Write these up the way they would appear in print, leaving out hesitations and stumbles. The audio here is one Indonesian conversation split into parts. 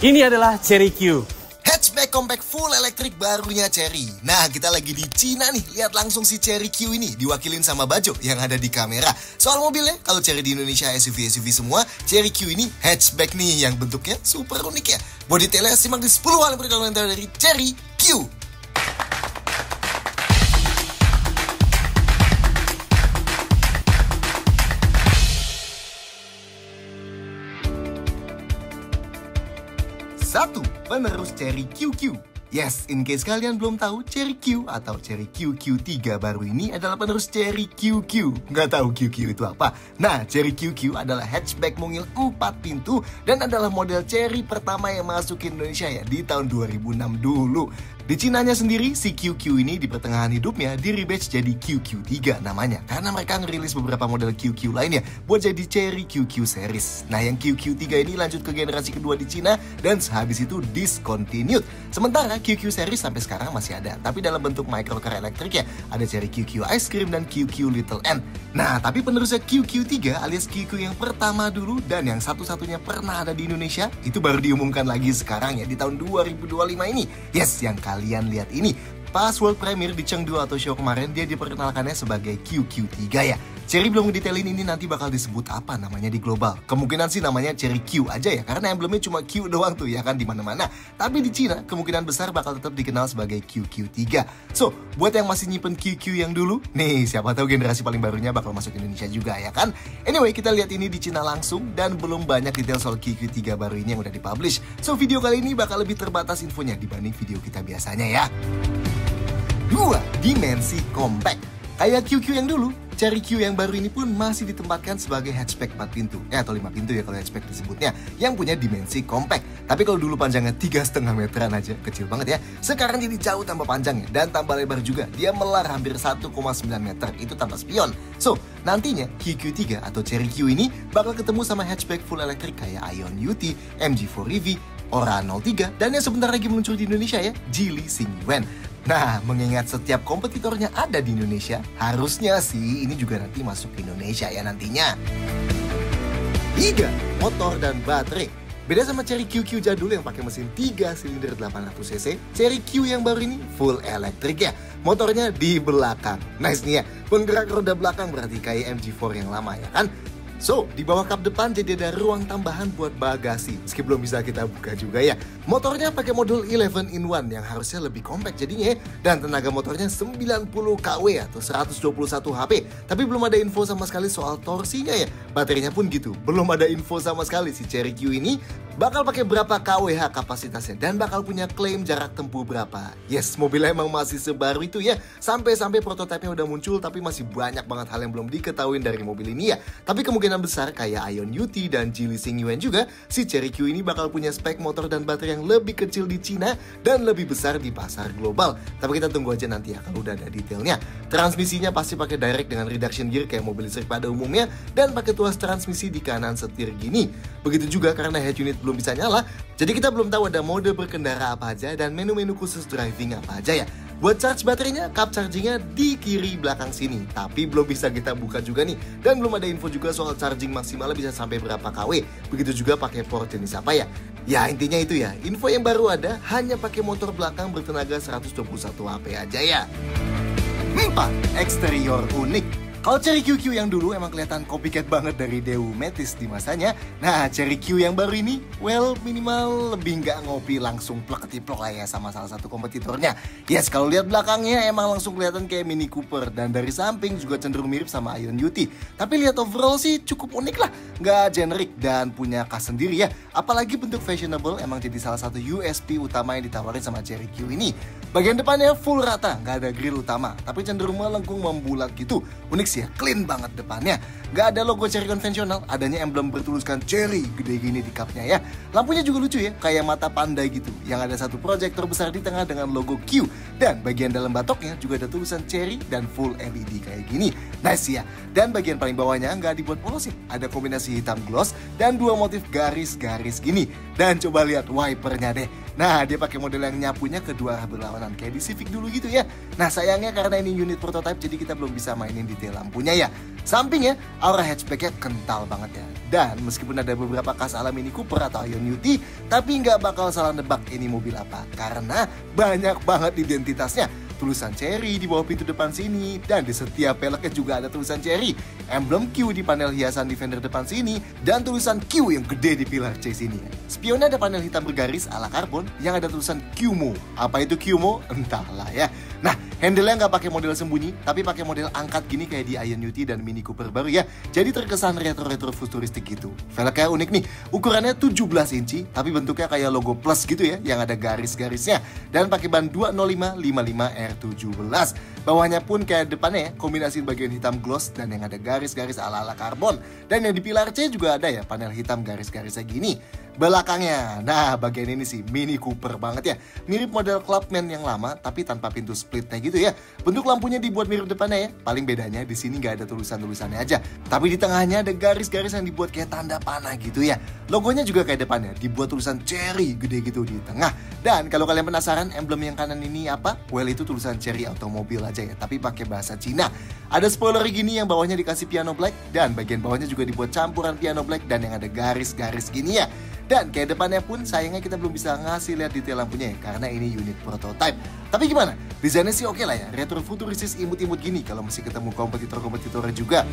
Ini adalah Chery Q. Hatchback compact full elektrik barunya Chery. Nah, kita lagi di Cina nih. Lihat langsung si Chery Q ini diwakilin sama Bajo yang ada di kamera. Soal mobilnya, kalau Chery di Indonesia SUV semua, Chery Q ini hatchback nih yang bentuknya super unik ya. Buat detailnya simak di 10 hal yang perlu kalian tahu dari Chery Q. Satu, penerus Chery QQ. Yes, in case kalian belum tahu, Chery Q atau Chery QQ3 baru ini adalah penerus Chery QQ. Nggak tahu QQ itu apa? Nah, Chery QQ adalah hatchback mungil 4 pintu dan adalah model Chery pertama yang masuk ke Indonesia ya di tahun 2006 dulu. Di Cinanya sendiri, si QQ ini di pertengahan hidupnya di-rebatch jadi QQ3 namanya. Karena mereka ngerilis beberapa model QQ lainnya buat jadi Chery QQ series. Nah, yang QQ3 ini lanjut ke generasi kedua di Cina dan sehabis itu discontinued. Sementara QQ series sampai sekarang masih ada, tapi dalam bentuk microcar elektrik ya. Ada Chery QQ Ice Cream dan QQ Little N. Nah, tapi penerusnya QQ3 alias QQ yang pertama dulu dan yang satu-satunya pernah ada di Indonesia, itu baru diumumkan lagi sekarang ya di tahun 2025 ini. Yes, yang kalian lihat ini. Pas World Premiere di Chengdu Auto Show kemarin, dia diperkenalkannya sebagai QQ3 ya. Chery belum ngedetailin ini nanti bakal disebut apa namanya di global. Kemungkinan sih namanya Chery Q aja ya, karena emblemnya cuma Q doang tuh ya kan di mana-mana. Tapi di Cina kemungkinan besar bakal tetap dikenal sebagai QQ3. So, buat yang masih nyimpen QQ yang dulu, nih siapa tahu generasi paling barunya bakal masuk Indonesia juga ya kan. Anyway, kita lihat ini di Cina langsung dan belum banyak detail soal QQ3 baru ini yang udah dipublish. So, video kali ini bakal lebih terbatas infonya dibanding video kita biasanya ya. 2. Dimensi compact. Kayak QQ yang dulu, Chery Q yang baru ini pun masih ditempatkan sebagai hatchback 4 pintu atau 5 pintu ya kalau hatchback disebutnya, yang punya dimensi compact. Tapi kalau dulu panjangnya 3,5 meteran aja, kecil banget ya. Sekarang jadi jauh tambah panjangnya dan tambah lebar juga. Dia melar hampir 1,9 meter, itu tanpa spion. So, nantinya QQ3 atau Chery Q ini bakal ketemu sama hatchback full elektrik kayak Aion UT, MG4 EV, Ora 03, dan yang sebentar lagi meluncur di Indonesia ya, Geely Xingyuan. Nah, mengingat setiap kompetitornya ada di Indonesia, harusnya sih ini juga nanti masuk ke Indonesia ya nantinya. 3. Motor dan baterai. Beda sama Chery QQ jadul yang pakai mesin 3 silinder 800cc, Chery Q yang baru ini full elektrik ya. Motornya di belakang. Nice nih ya, penggerak roda belakang berarti kayak MG4 yang lama ya kan. So, di bawah kap depan jadi ada ruang tambahan buat bagasi. Meski belum bisa kita buka juga ya. Motornya pakai modul 11-in-1 yang harusnya lebih compact jadinya ya. Dan tenaga motornya 90 kW atau 121 HP. Tapi belum ada info sama sekali soal torsinya ya. Baterainya pun gitu. Belum ada info sama sekali si Chery Q ini bakal pakai berapa kWh kapasitasnya dan bakal punya klaim jarak tempuh berapa. Yes, mobilnya emang masih sebaru itu ya. Sampai-sampai prototipenya udah muncul tapi masih banyak banget hal yang belum diketahui dari mobil ini ya. Tapi kemungkinan besar kayak Aion UT dan Geely Xingyuan juga, si Chery Q ini bakal punya spek motor dan baterai yang lebih kecil di Cina dan lebih besar di pasar global. Tapi kita tunggu aja nanti ya kalau udah ada detailnya. Transmisinya pasti pakai direct dengan reduction gear kayak mobil listrik pada umumnya dan pakai tuas transmisi di kanan setir gini. Begitu juga karena head unit belum bisa nyala, jadi kita belum tahu ada mode berkendara apa aja dan menu-menu khusus driving apa aja ya. Buat charge baterainya, cup chargingnya di kiri belakang sini. Tapi belum bisa kita buka juga nih. Dan belum ada info juga soal charging maksimalnya bisa sampai berapa kW. Begitu juga pakai port jenis apa ya. Ya intinya itu ya, info yang baru ada hanya pakai motor belakang bertenaga 121 HP aja ya. 4. Eksterior unik. Kalau Chery QQ yang dulu emang kelihatan copycat banget dari Daewoo Metis di masanya. Nah, Chery Q yang baru ini, well minimal lebih nggak ngopi langsung plek-ketiplok lah ya sama salah satu kompetitornya. Yes, kalau lihat belakangnya emang langsung kelihatan kayak Mini Cooper. Dan dari samping juga cenderung mirip sama Aion UT. Tapi lihat overall sih cukup unik lah. Nggak generik dan punya khas sendiri ya. Apalagi bentuk fashionable emang jadi salah satu USP utama yang ditawarin sama Chery Q ini. Bagian depannya full rata, nggak ada grill utama. Tapi cenderung melengkung membulat gitu. Unik sih ya, clean banget depannya. Gak ada logo Chery konvensional, adanya emblem bertuliskan Chery gede gini di cupnya ya. Lampunya juga lucu ya, kayak mata pandai gitu. Yang ada satu proyektor besar di tengah dengan logo Q. Dan bagian dalam batoknya juga ada tulisan Chery dan full LED kayak gini. Nice ya. Dan bagian paling bawahnya nggak dibuat polos sih. Ada kombinasi hitam gloss dan dua motif garis-garis gini. Dan coba lihat wipernya deh. Nah, dia pakai model yang nyapunya kedua arah berlawanan kayak di Civic dulu gitu ya. Nah, sayangnya karena ini unit prototype jadi kita belum bisa mainin detail lampunya ya. Sampingnya, aura hatchbacknya kental banget ya. Dan meskipun ada beberapa khas ala Mini Cooper atau Ion UT, tapi nggak bakal salah nebak ini mobil apa. Karena banyak banget identitasnya. Tulisan Chery di bawah pintu depan sini, dan di setiap peleknya juga ada tulisan Chery, emblem Q di panel hiasan di fender depan sini, dan tulisan Q yang gede di pilar C sini. Spionnya ada panel hitam bergaris ala karbon yang ada tulisan QMO. Apa itu QMO? Entahlah ya. Nah, handle-nya nggak pakai model sembunyi, tapi pakai model angkat gini kayak di Ion UT dan Mini Cooper baru ya. Jadi terkesan retro-retro futuristik gitu. Velgnya unik nih, ukurannya 17 inci, tapi bentuknya kayak logo plus gitu ya, yang ada garis-garisnya. Dan pakai ban 205-55 R17. Bawahnya pun kayak depannya ya, kombinasi bagian hitam gloss dan yang ada garis-garis ala-ala karbon. Dan yang di pilar C juga ada ya, panel hitam garis-garisnya gini. Belakangnya, nah bagian ini sih Mini Cooper banget ya. Mirip model Clubman yang lama, tapi tanpa pintu splitnya gitu ya. Bentuk lampunya dibuat mirip depannya ya. Paling bedanya di sini nggak ada tulisan-tulisannya aja. Tapi di tengahnya ada garis-garis yang dibuat kayak tanda panah gitu ya. Logonya juga kayak depannya, dibuat tulisan Chery gede gitu di tengah. Dan kalau kalian penasaran emblem yang kanan ini apa? Well, itu tulisan Chery Automobil aja ya, tapi pakai bahasa Cina. Ada spoiler gini yang bawahnya dikasih piano black, dan bagian bawahnya juga dibuat campuran piano black dan yang ada garis-garis gini ya. Dan kayak depannya pun sayangnya kita belum bisa ngasih lihat detail lampunya ya, karena ini unit prototype. Tapi gimana? Desainnya sih oke lah ya, retro futuristis imut-imut gini kalau masih ketemu kompetitor-kompetitornya juga.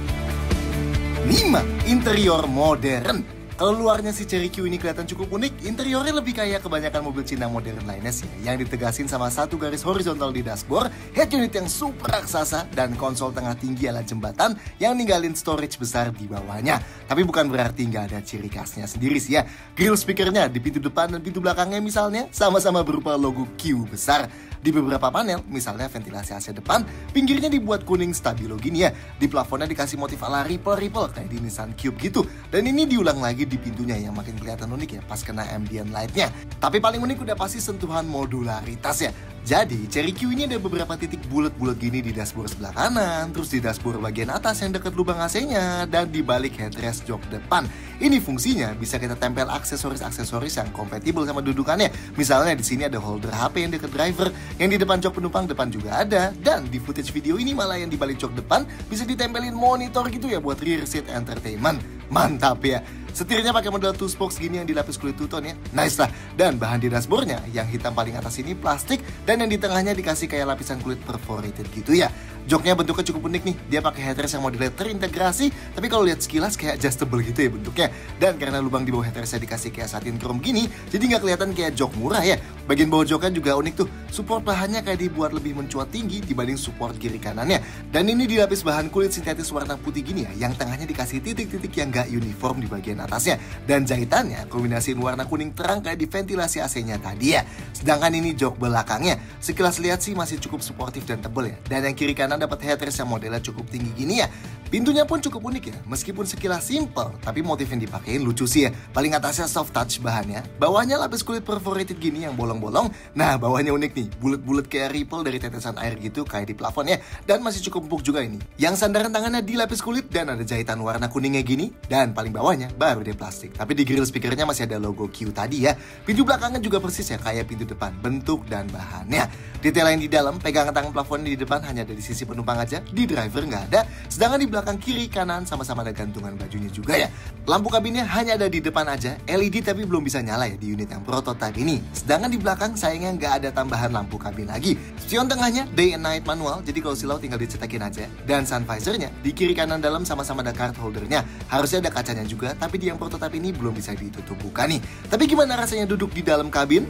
5. Interior modern. Kalau luarnya si Chery Q ini kelihatan cukup unik, interiornya lebih kayak kebanyakan mobil Cina modern lainnya sih, yang ditegasin sama satu garis horizontal di dashboard, head unit yang super raksasa, dan konsol tengah tinggi ala jembatan yang ninggalin storage besar di bawahnya. Tapi bukan berarti nggak ada ciri khasnya sendiri sih ya. Grill speakernya di pintu depan dan pintu belakangnya misalnya sama-sama berupa logo Q besar. Di beberapa panel, misalnya ventilasi AC depan, pinggirnya dibuat kuning stabilo gini ya. Di plafonnya dikasih motif ala ripple-ripple kayak di Nissan Cube gitu. Dan ini diulang lagi di pintunya yang makin kelihatan unik ya pas kena ambient light-nya. Tapi paling unik udah pasti sentuhan modularitas ya. Jadi, Chery Q ini ada beberapa titik bulat-bulat gini di dashboard sebelah kanan, terus di dashboard bagian atas yang dekat lubang AC-nya, dan di balik headrest jok depan. Ini fungsinya bisa kita tempel aksesoris-aksesoris yang kompatibel sama dudukannya. Misalnya di sini ada holder HP yang dekat driver, yang di depan jok penumpang depan juga ada, dan di footage video ini malah yang di balik jok depan bisa ditempelin monitor gitu ya buat rear seat entertainment. Mantap ya. Setirnya pakai model two spokes gini yang dilapis kulit two-tone ya. Nice lah. Dan bahan di dashboardnya yang hitam paling atas ini plastik, dan yang di tengahnya dikasih kayak lapisan kulit perforated gitu ya. Joknya bentuknya cukup unik nih. Dia pakai headrest yang modelnya terintegrasi, tapi kalau lihat sekilas kayak adjustable gitu ya bentuknya. Dan karena lubang di bawah headrestnya dikasih kayak satin chrome gini, jadi nggak kelihatan kayak jok murah ya. Bagian bawah joknya juga unik tuh. Support bahannya kayak dibuat lebih mencuat tinggi dibanding support kiri kanannya. Dan ini dilapis bahan kulit sintetis warna putih gini ya, yang tengahnya dikasih titik-titik yang nggak uniform di bagian atasnya. Dan jahitannya kombinasiin warna kuning terang kayak di ventilasi AC-nya tadi ya. Sedangkan ini jok belakangnya, sekilas lihat sih masih cukup suportif dan tebel ya. Dan yang kiri kanan dapat headrest yang modelnya cukup tinggi gini ya. Pintunya pun cukup unik ya, meskipun sekilas simple, tapi motif yang dipakein lucu sih ya. Paling atasnya soft touch bahannya, bawahnya lapis kulit perforated gini yang bolong-bolong. Nah, bawahnya unik nih, bulat-bulat kayak ripple dari tetesan air gitu kayak di plafon ya. Dan masih cukup empuk juga ini. Yang sandaran tangannya dilapis kulit dan ada jahitan warna kuningnya gini. Dan paling bawahnya baru dia plastik. Tapi di grill speakernya masih ada logo Q tadi ya. Pintu belakangnya juga persis ya kayak pintu depan, bentuk dan bahannya. Detail yang di dalam, pegangan tangan plafon di depan hanya ada di sisi penumpang aja, di driver nggak ada. Sedangkan di belakang kiri kanan sama-sama ada gantungan bajunya juga ya. Lampu kabinnya hanya ada di depan aja, LED tapi belum bisa nyala ya di unit yang prototype ini. Sedangkan di belakang sayangnya nggak ada tambahan lampu kabin lagi. Spion tengahnya day and night manual, jadi kalau silau tinggal dicetakin aja. Dan sun visornya di kiri kanan dalam sama-sama ada card holdernya. Harusnya ada kacanya juga, tapi di yang prototype ini belum bisa ditutup buka nih. Tapi gimana rasanya duduk di dalam kabin?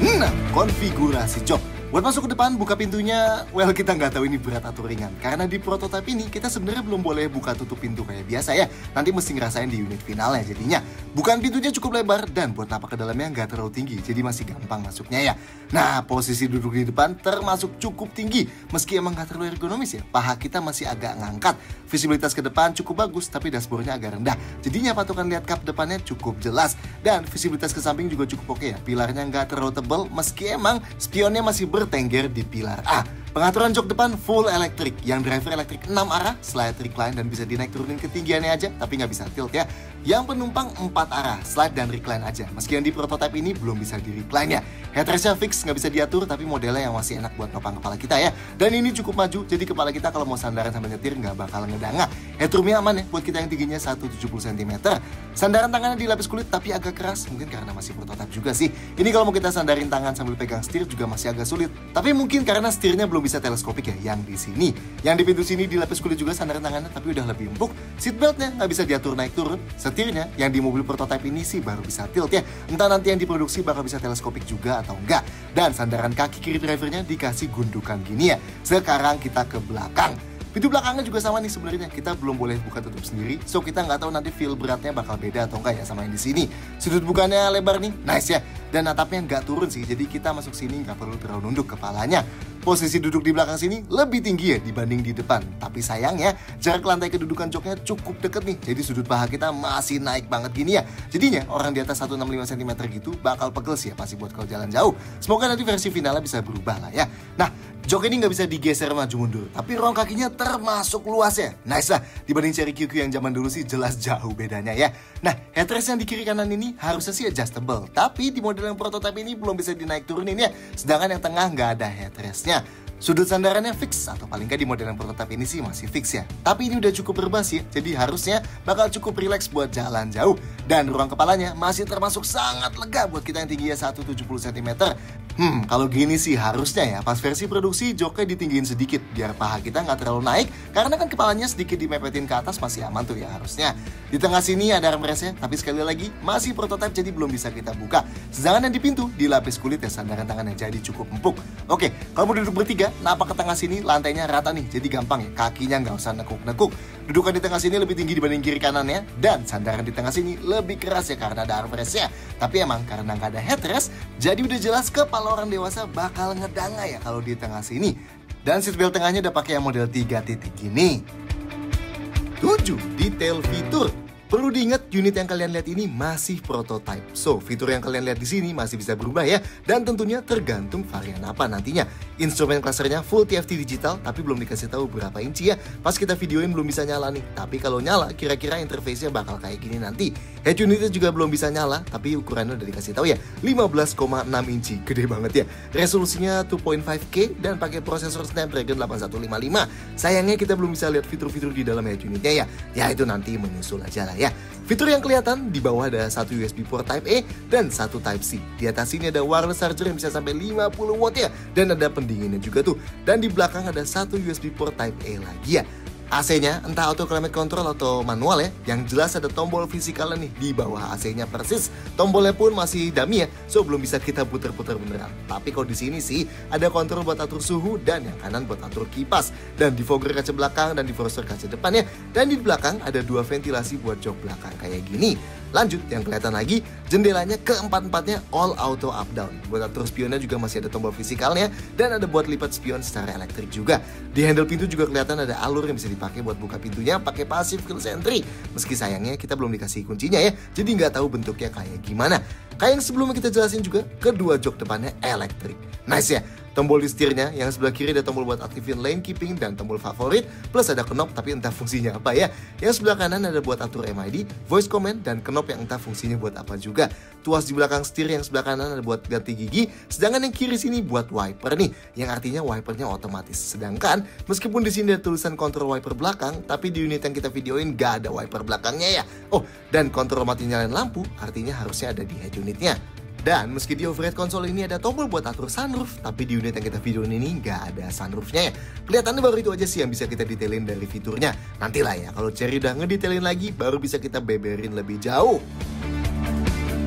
Nah, konfigurasi jok. Buat masuk ke depan, buka pintunya, well kita nggak tahu ini berat atau ringan. Karena di prototipe ini kita sebenarnya belum boleh buka tutup pintu kayak biasa ya. Nanti mesti ngerasain di unit finalnya jadinya. Bukan pintunya cukup lebar dan buat napak ke dalamnya nggak terlalu tinggi, jadi masih gampang masuknya ya. Nah, posisi duduk di depan termasuk cukup tinggi. Meski emang nggak terlalu ergonomis ya, paha kita masih agak ngangkat. Visibilitas ke depan cukup bagus, tapi dashboardnya agak rendah. Jadinya patokan lihat kap depannya cukup jelas. Dan visibilitas ke samping juga cukup oke ya. Pilarnya nggak terlalu tebal, meski emang spionnya masih bertengger di pilar A. Pengaturan jok depan full elektrik, yang driver elektrik 6 arah, slide recline dan bisa dinaik turunin ketinggiannya aja, tapi nggak bisa tilt ya. Yang penumpang 4 arah, slide dan recline aja, meski yang di prototype ini belum bisa di recline ya. Headrestnya fix, nggak bisa diatur, tapi modelnya yang masih enak buat nopang kepala kita ya. Dan ini cukup maju, jadi kepala kita kalau mau sandaran sambil nyetir nggak bakal ngedanga. Headroomnya aman ya, buat kita yang tingginya 170 cm. Sandaran tangannya dilapis kulit tapi agak keras, mungkin karena masih prototipe juga sih. Ini kalau mau kita sandarin tangan sambil pegang setir juga masih agak sulit. Tapi mungkin karena setirnya belum bisa teleskopik ya, yang di sini. Yang di pintu sini dilapis kulit juga sandaran tangannya, tapi udah lebih empuk. Seatbeltnya nggak bisa diatur naik turun. Setirnya yang di mobil prototipe ini sih baru bisa tilt ya. Entah nanti yang diproduksi bakal bisa teleskopik juga atau enggak. Dan sandaran kaki kiri drivernya dikasih gundukan gini ya. Sekarang kita ke belakang. Pintu belakangnya juga sama nih sebenarnya, kita belum boleh buka tutup sendiri, so kita nggak tahu nanti feel beratnya bakal beda atau enggak ya sama yang di sini. Sudut bukanya lebar nih, nice ya, dan atapnya nggak turun sih, jadi kita masuk sini nggak perlu terlalu nunduk kepalanya. Posisi duduk di belakang sini lebih tinggi ya dibanding di depan, tapi sayangnya jarak lantai kedudukan joknya cukup deket nih, jadi sudut paha kita masih naik banget gini ya. Jadinya orang di atas 165 cm gitu bakal pegel sih ya pasti buat kalau jalan jauh. Semoga nanti versi finalnya bisa berubah lah ya. Nah, jok ini nggak bisa digeser maju mundur, tapi ruang kakinya termasuk luas ya. Nice lah, dibanding Cherry QQ yang zaman dulu sih jelas jauh bedanya ya. Nah, headrest yang di kiri kanan ini harusnya sih adjustable, tapi di model yang prototipe ini belum bisa dinaik turunin ya. Sedangkan yang tengah nggak ada headrestnya. Sudut sandarannya fix, atau paling nggak di model yang prototipe ini sih masih fix ya. Tapi ini udah cukup berbasi ya, jadi harusnya bakal cukup rileks buat jalan jauh. Dan ruang kepalanya masih termasuk sangat lega buat kita yang tingginya 170 cm. Kalau gini sih harusnya ya, pas versi produksi joknya ditinggiin sedikit biar paha kita nggak terlalu naik, karena kan kepalanya sedikit dimepetin ke atas masih aman tuh ya harusnya. Di tengah sini ada armrestnya, tapi sekali lagi masih prototipe jadi belum bisa kita buka. Sedangkan yang di pintu dilapis kulit ya, sandaran tangannya jadi cukup empuk. Oke, kalau mau duduk bertiga, napak ke tengah sini lantainya rata nih, jadi gampang ya, kakinya nggak usah nekuk-nekuk. Dudukan di tengah sini lebih tinggi dibanding kiri kanannya, dan sandaran di tengah sini lebih keras ya karena ada armrestnya. Tapi emang karena nggak ada headrest, jadi udah jelas kepala orang dewasa bakal ngedanga ya kalau di tengah sini. Dan seatbelt tengahnya udah pakai yang model 3 titik gini. 7. Detail fitur. Perlu diingat, unit yang kalian lihat ini masih prototype. So, fitur yang kalian lihat di sini masih bisa berubah ya, dan tentunya tergantung varian apa nantinya. Instrumen clusternya full TFT digital, tapi belum dikasih tahu berapa inci ya. Pas kita videoin belum bisa nyala nih. Tapi kalau nyala, kira-kira interface-nya bakal kayak gini nanti. Head unitnya juga belum bisa nyala, tapi ukurannya udah dikasih tahu ya, 15,6 inci, gede banget ya. Resolusinya 2.5K dan pakai prosesor Snapdragon 8155. Sayangnya kita belum bisa lihat fitur-fitur di dalam head unitnya ya. Ya itu nanti menyusul aja lah ya. Fitur yang kelihatan di bawah ada satu USB port Type A dan satu Type C. Di atas sini ada wireless charger yang bisa sampai 50 watt ya, dan ada pendinginnya juga tuh. Dan di belakang ada satu USB port Type A lagi ya. AC-nya entah auto climate control atau manual ya, yang jelas ada tombol fisikalnya nih di bawah AC-nya persis. Tombolnya pun masih dummy ya, so belum bisa kita puter-puter beneran. Tapi kalau di sini sih ada kontrol buat atur suhu dan yang kanan buat atur kipas, dan defogger kaca belakang dan defroster kaca depan ya. Dan di belakang ada dua ventilasi buat jok belakang kayak gini. Lanjut, yang kelihatan lagi, jendelanya keempat-empatnya all auto up down. Buat atur spionnya juga masih ada tombol fisikalnya, dan ada buat lipat spion secara elektrik juga. Di handle pintu juga kelihatan ada alur yang bisa dipakai buat buka pintunya pakai passive keyless entry. Meski sayangnya kita belum dikasih kuncinya ya, jadi nggak tahu bentuknya kayak gimana. Kayak yang sebelumnya kita jelasin juga, kedua jok depannya elektrik. Nice ya. Tombol di setirnya yang sebelah kiri ada tombol buat aktifin lane keeping dan tombol favorit, plus ada knob tapi entah fungsinya apa ya. Yang sebelah kanan ada buat atur MID, voice command, dan knob yang entah fungsinya buat apa juga. Tuas di belakang setir yang sebelah kanan ada buat ganti gigi, sedangkan yang kiri sini buat wiper nih, yang artinya wipernya otomatis. Sedangkan meskipun di sini ada tulisan kontrol wiper belakang, tapi di unit yang kita videoin gak ada wiper belakangnya ya. Oh, dan kontrol mati nyalain lampu artinya harusnya ada di head unitnya. Dan meski di overhead konsol ini ada tombol buat atur sunroof, tapi di unit yang kita videoin ini nggak ada sunroofnya ya. Kelihatannya baru itu aja sih yang bisa kita detailin dari fiturnya. Nantilah ya, kalau Cherry udah ngedetailin lagi, baru bisa kita beberin lebih jauh.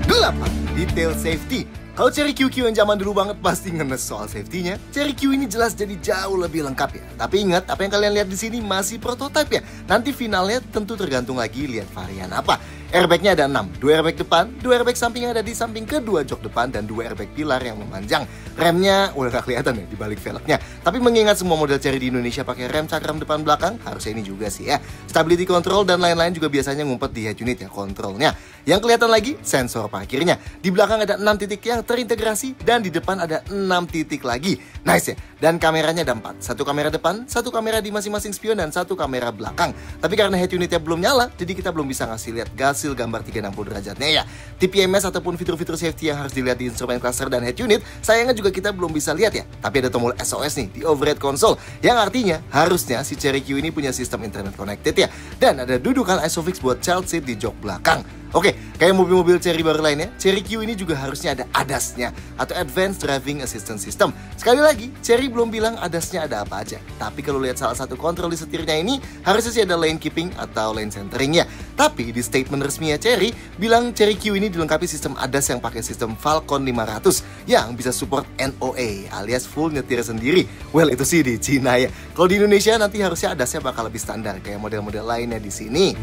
8. Detail safety. Kalau Cherry QQ yang zaman dulu banget pasti ngenes soal safety-nya, Cherry Q ini jelas jadi jauh lebih lengkap ya. Tapi ingat, apa yang kalian lihat di sini masih prototipe ya. Nanti finalnya tentu tergantung lagi lihat varian apa. Airbagnya ada 6, 2 airbag depan, 2 airbag samping yang ada di samping kedua jok depan, dan 2 airbag pilar yang memanjang. Remnya udah gak kelihatan ya di balik velgnya. Tapi mengingat semua model Cherry di Indonesia pakai rem cakram depan belakang, harusnya ini juga sih ya. Stability control dan lain-lain juga biasanya ngumpet di head unit ya kontrolnya. Yang kelihatan lagi sensor parkirnya. Di belakang ada 6 titik yang terintegrasi, dan di depan ada 6 titik lagi. Nice ya. Dan kameranya ada 4. Satu kamera depan, satu kamera di masing-masing spion, dan satu kamera belakang. Tapi karena head unitnya belum nyala, jadi kita belum bisa ngasih lihat gas hasil gambar 360 derajatnya ya. TPMS ataupun fitur-fitur safety yang harus dilihat di instrumen cluster dan head unit, sayangnya juga kita belum bisa lihat ya. Tapi ada tombol SOS nih di overhead console, yang artinya harusnya si Cherry Q ini punya sistem internet connected ya. Dan ada dudukan ISOFIX buat child seat di jok belakang. Oke, kayak mobil-mobil Cherry baru lainnya, Cherry Q ini juga harusnya ada ADAS-nya atau Advanced Driving Assistance System. Sekali lagi, Cherry belum bilang ADAS-nya ada apa aja. Tapi kalau lihat salah satu kontrol di setirnya ini, harusnya sih ada lane keeping atau lane centering ya. Tapi di statement resminya Cherry, bilang Cherry Q ini dilengkapi sistem ADAS yang pakai sistem Falcon 500 yang bisa support NOA alias full nyetir sendiri. Well, itu sih di Cina ya. Kalau di Indonesia nanti harusnya ADAS-nya bakal lebih standar kayak model-model lainnya di sini.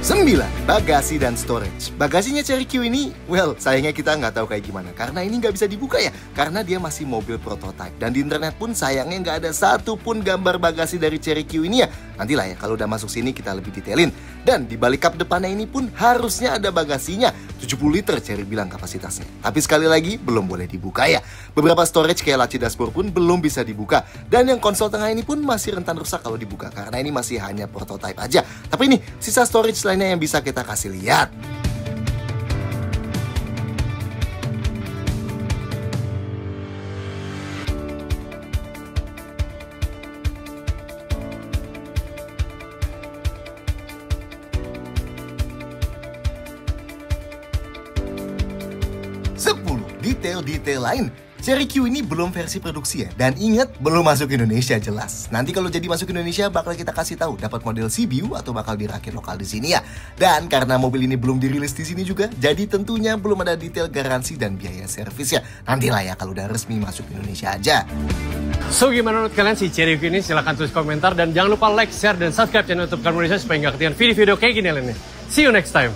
9. Bagasi dan storage. Bagasinya Cherry Q ini, well, sayangnya kita nggak tahu kayak gimana. Karena ini nggak bisa dibuka ya. Karena dia masih mobil prototype. Dan di internet pun sayangnya nggak ada satupun gambar bagasi dari Cherry Q ini ya. Nantilah ya, kalau udah masuk sini kita lebih detailin. Dan di balik kap depannya ini pun harusnya ada bagasinya. 70 liter Cherry bilang kapasitasnya. Tapi sekali lagi, belum boleh dibuka ya. Beberapa storage kayak laci dashboard pun belum bisa dibuka. Dan yang konsol tengah ini pun masih rentan rusak kalau dibuka. Karena ini masih hanya prototype aja. Tapi ini, sisa storage lainnya yang bisa kita kasih lihat. Detail-detail lain. Cherry Q ini belum versi produksi ya. Dan ingat, belum masuk Indonesia jelas. Nanti kalau jadi masuk Indonesia bakal kita kasih tahu dapat model CBU atau bakal dirakit lokal di sini ya. Dan karena mobil ini belum dirilis di sini juga, jadi tentunya belum ada detail garansi dan biaya servis ya. Nantilah ya kalau udah resmi masuk Indonesia aja. So, gimana menurut kalian si Cherry Q ini? Silahkan tulis komentar dan jangan lupa like, share, dan subscribe channel YouTube Car Indonesia supaya nggak ketinggalan video-video kayak gini lainnya. See you next time.